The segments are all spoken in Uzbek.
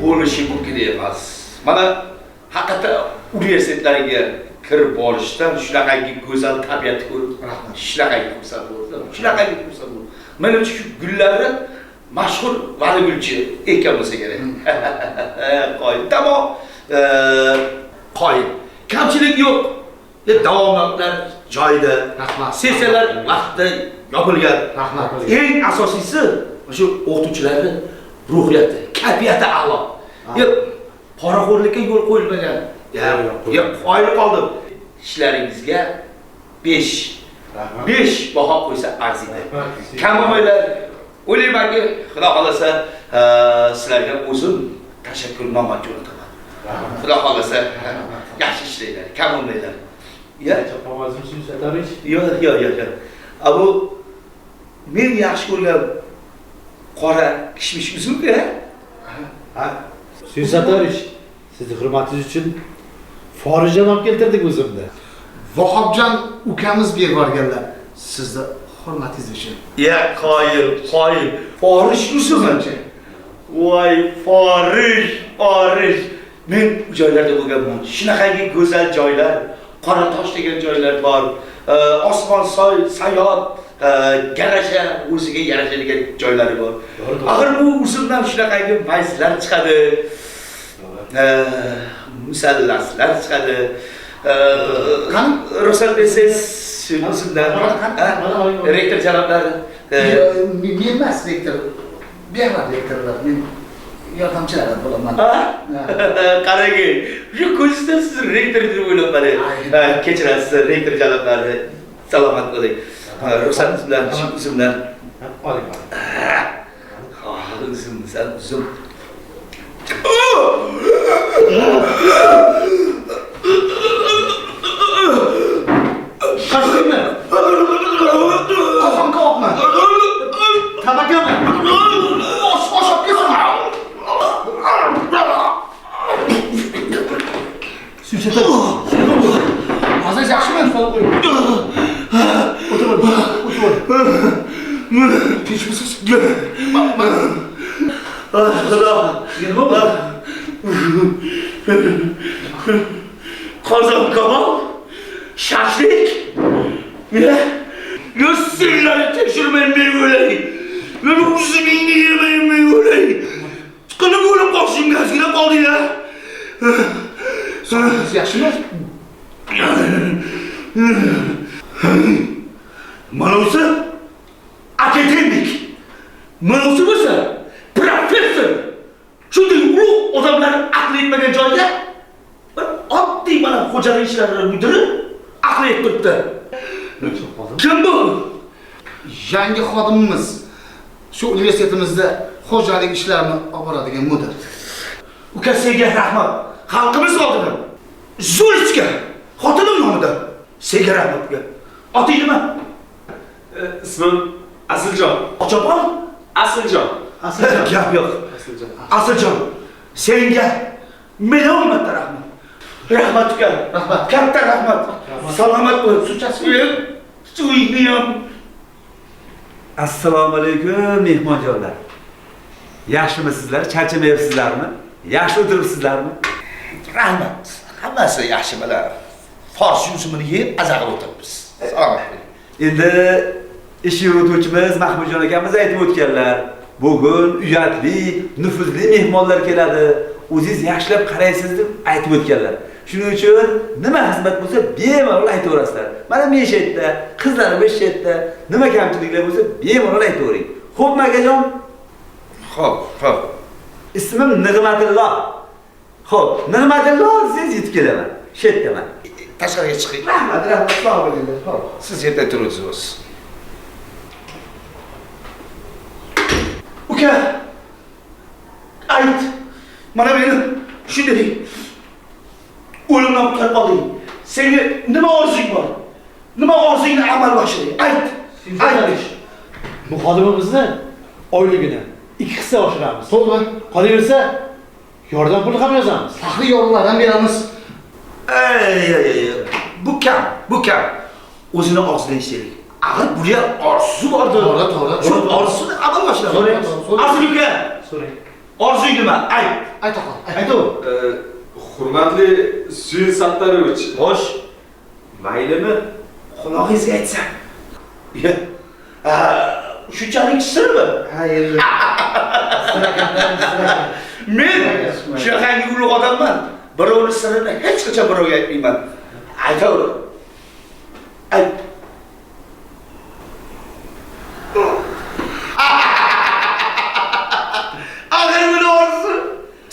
bo'lishi mumkin emas. Mana haqiqatan universitetlarga kirib olishdan shunaqangi go'zal tabiatni ko'rib, shunaqangi xursand bo'ldim. Shunaqangi xursand bo'ldim. Menimcha shu gullarni mashhur Vali Gulchi ekan bo'lsa kerak. Qoyil. Tamom. Qoyil. Kamchilik yo'q. Davomlar joyida. Rahmat. Sessiyalar vaqtida yopilgan. Rahmat. Eng asosiysi shu o'qituvchilarning ruhiyati, kayfiyati a'lo. Poraxo'rlikka yo'l qo'yilmagan. Ya qoyil qoldim. Ishlaringizga 5. 5 baho qo'ysa arziydi. Kam bo'lmaylar. O'ylaymanki, Xudo xolasa, sizlarga o'zim tashakkurnoma jo'nataman. Xudo xolasa, yaxshi ishlaylar, kam bo'lmaylar. Ya, Ovozim Suysatovich. Yo'q. Bu men yaxshi ko'rgan qora kishmish uzum-ku. Suysatovich, sizni hurmatingiz uchun Forijdan olib keltirdik o'zimda. Vahobjon ukamiz berib yuborganlar. Sizni hurmatingiz uchun. Ya, qoyil. Forij uzum-chi. Voy, Forij. Men bu joylarda bo'lganman. Shunaqangi go'zal joylar, Qoratosh degan joylar bor. Osmon soy, sayot, garasha o'ziga yarashadigan joylari bor. Axir bu uzumdan shunaqangi mayzlar chiqadi. Musallaslar chiqadi. Qani ruxsat bersangiz shu uzumdan rektor janoblari. Men emas rektor. Beradi rektorlar. Men yordamchilar bo'laman. Qarang, shu ko'zda siz rektor deb o'ylabman. Kechirasiz, rektor janoblari. Salomat bo'ling. Ruxsatingiz bilan shu uzumdan Oling. Uzum. Qasqingmi? Qozon qopmi? Tabakami? Oshib ketsin. Suysatovich. Hozir yaxshimi? So'rab qo'ying. O'tir. Kechmisiz? Xudo. Nima bo'ldi? Qozon kabob, shashlik. Yo senlarni tekshirmay men o'lay. Men o'zimni yemay men o'lay. Qani bo'lib boshim gazgina qoldi-ya. Siz yaxshimi? Mana o'zi akademik. Mana o'zi bo'lsa professor. Shunday ulug' odamlar aqli yetmagan joyga oddiy mana xo'jalik ishlari mudiri aqli yetib turibdi. Kim bu? Yangi xodimimiz. Shu universitetimizda xo'jalik ishlarini olib boradigan mudir. Ukasiga rahmat. Xalqimiz oldidan Zulchga xotinim nomida senga rahmatga. Oting nima? Ismim Asiljon. Ochopon? Asiljon. Gap yo'q. Asiljon, senga million marta rahmat. Rahmat uka. Rahmat. Katta rahmat. Salomat bo'l. Suyingni ham. Assalomu alaykum mehmonjonlar. Yaxshimisizlar? Charchamayapsizlarmi? Yaxshi o'tiribsizlarmi? Rahmat. Hammasi yaxshi bilan. Fors uzumini yeb azag'ib o'tiribmiz. Salomat bo'ling. Endi ish yurituvchimiz Mahmudjon akamiz aytib o'tganlar. Bugun uyatli, nufuzli mehmonlar keladi. O'zingiz yaxshilab qaraysiz deb aytib o'tganlar. Shuning uchun nima xizmat bo'lsa, bemalol aytaverasizlar. Mana men shu yerda, qizlarim shu yerda, nima kamchiliklar bo'lsa, bemalol aytavering. Xo'pmi akajon? Xo'p. Ismim Nig'matillo. Xo'p, Nig'matillo siz yetib kelaman. Shu yerdaman. Tashqariga chiqing. Rahmat, sog' bo'linglar. Xo'p. Siz yerda turibsiz. Uka, ayt. Mana meni shunday o'limdan qutqarib olding. Senga nima orzung bor? Nima orzungni amalga oshiring? Ayt. Ayt. Bu xodimimizni oyligini 2 hissa oshiramiz. To'g'ri. Qolaversa, yordam puli ham yozamiz. Faxriy yorliqlardan beramiz. Bu kam. O'zini og'zidan eshitaylik. Axir bu yer orzu bordir. To'g'ri. Shu orzuni amalga oshiramiz. So'rang. Asil uka, So'rang. orzung nima? Ayt. ayta qol. Aytov. Hurmatli Suyun Sattarovich. Xo'sh, maylimi? Qulog'ingizga aytsam. Shunchalik sirmi? Ha, endi. Men shunaqangi ulug' odamman. Birovning sirini hech qachon birovga aytmayman. Aytaver. Ayt. Agar buni orzusi,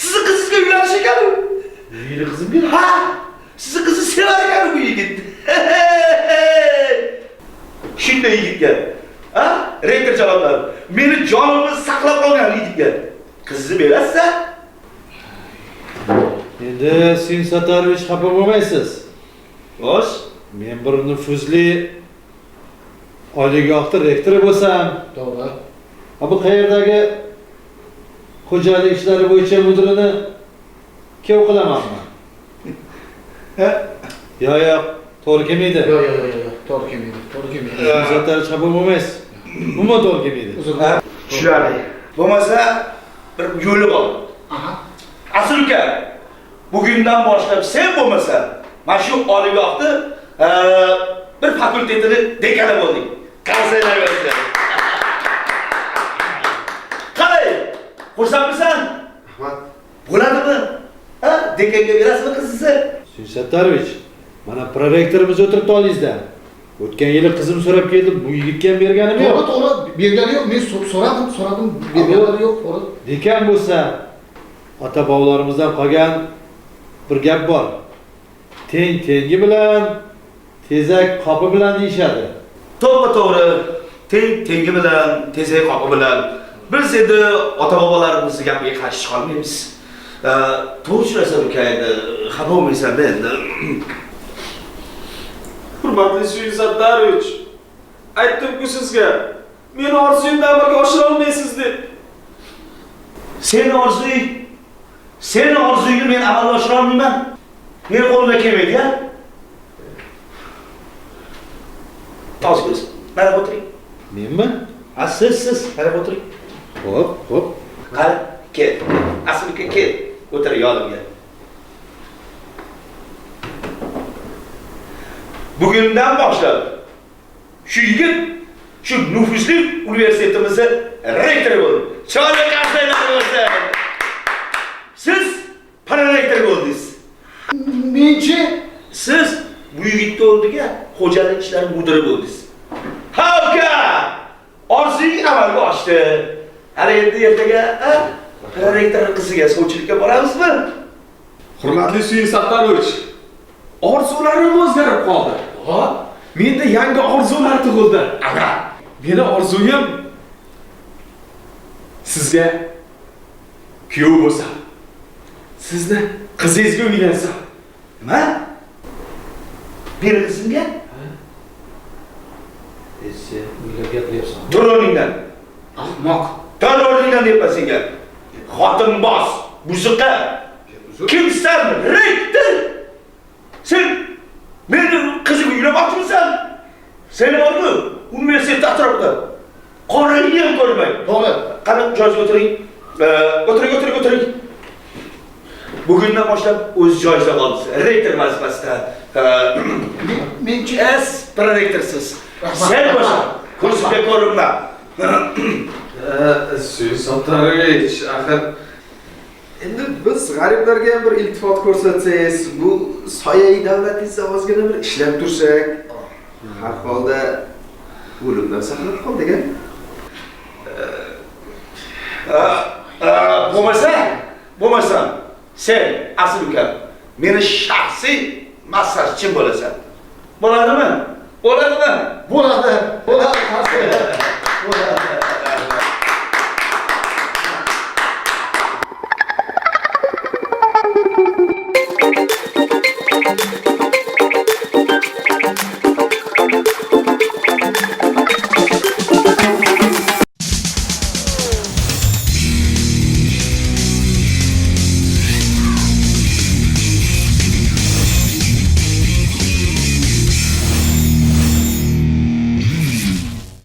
sizni qizingizga uylanish ekan-ku. Uyli qizim bir. Ha! Sizni qizni sevar ekan bu yigit. Shunday yigitga. Ha? Rektor javoblari. Meni jonimni saqlab qolgan yigitga qizni berasiz? Endi Suyun Sattarovich xafa bo'lmaysiz. Xo'sh, Men bir nufuzli oliygohda rektori bo'lsam, To'g'ri. bu qayerdagi xo'jalik ishlari bo'yicha mudirini kuyov qilamanmi? Yo'q, to'g'ri kelmaydi. Yo'q, to'g'ri kelmaydi. To'g'ri kelmaydi. Suyun Sattarovich xafa bo'lmaysiz. Umuman to'g'ri kelmaydi. Uzr. tushunarli. Bo'lmasa bir yo'li bor. Aha. Asl uka, bugundan boshlab sen bo'lmasa, mana shu oliygohni bir fakultetini dekani bo'lding. Qarsaylar bersin. Qalay? Xursandmisan? Rahmat. Bo'ladimi? Ha? Dekanga berasizmi qizingizni? Suyun Sattarovich, mana prorektorimiz o'tiribdi olingizda. O'tgan yili qizim so'rab keldi, bu yigitga ham berganim yo'q. To'g'ri, bergani yo'q. Men so'radim, berganlari yo'q, to'g'ri. Dekan bo'lsa, ota-bobolarimizdan qolgan bir gap bor. Teng tengi bilan, tezak qopi bilan deyshadi. To'g'ri, tengi bilan, tezak qopi bilan. Biz endi ota-bobolarimizni gapiga qarshi chiqa olmaymiz. To'g'ri so'rasan uka, endi xafa bo'lmaysan-da endi. Hurmatli Suyun Sattarovich. Aytdim-ku sizga. Meni orzuyimni amalga oshira olmaysiz deb. Seni orzuyingni men amalga oshira olmayman. Meni qo'limdan kelmaydi-ya. To'g'ri, mana o'tiring. Menmi? Ha, siz, mana o'tiring. Xo'p. Qani, kel. Asliga kel. O'tir yonimga. Bugundan boshlab shu yigit shu nufuzli universitetimizni rektori bo'ldi. Chiroyli qarsaylar bo'lsin. Siz prorektor bo'ldingiz. Menchi Siz bu yigitni o'rniga xo'jalik ishlari mudiri bo'ldingiz. Ha uka! Orzungiz amalga oshdi. Hali endi ertaga rektor qiziga sovchilikka boramizmi? Hurmatli Suyun Sattarovich. Orzularim o'zgarib qoldi. Ha? Menda yangi orzular tug'ildi. Ana, Meni orzuyim sizga kuyov bo'lsam, sizni qizingizga uylansam. nima? Bir qizimga? Sen uylab gapiryapsan. Tur o'rningdan. ahmoq. Tur o'rningdan deyapman senga. Xotinboz, buzuqa. Kimsan? Rektor. Sen meni qizimga uylamoqchimisan? Seni bormi? Universitet atrofida. Qorangni ham ko'rmay. To'g'ri. Qani joyingizga o'tiring. O'tiring. Bugundan boshlab o'z joyingizda qolasiz. Rektor vazifasida. Menchi Es prorektorsiz. Rahmat. Sen boshqa ko'zga ko'rinma. Suyun Sattarovich, axir Endi biz g'ariblarga ham bir iltifot ko'rsatsangiz, bu soyai davlatingiz ozgina bir ishlab tursak, har holda o'limdan saqlab qoldik-a. Bo'lmasa, sen asl ukam, meni shaxsiy massajchim bo'lasan. Bo'ladimi? bo'ladi. Bo'ladi.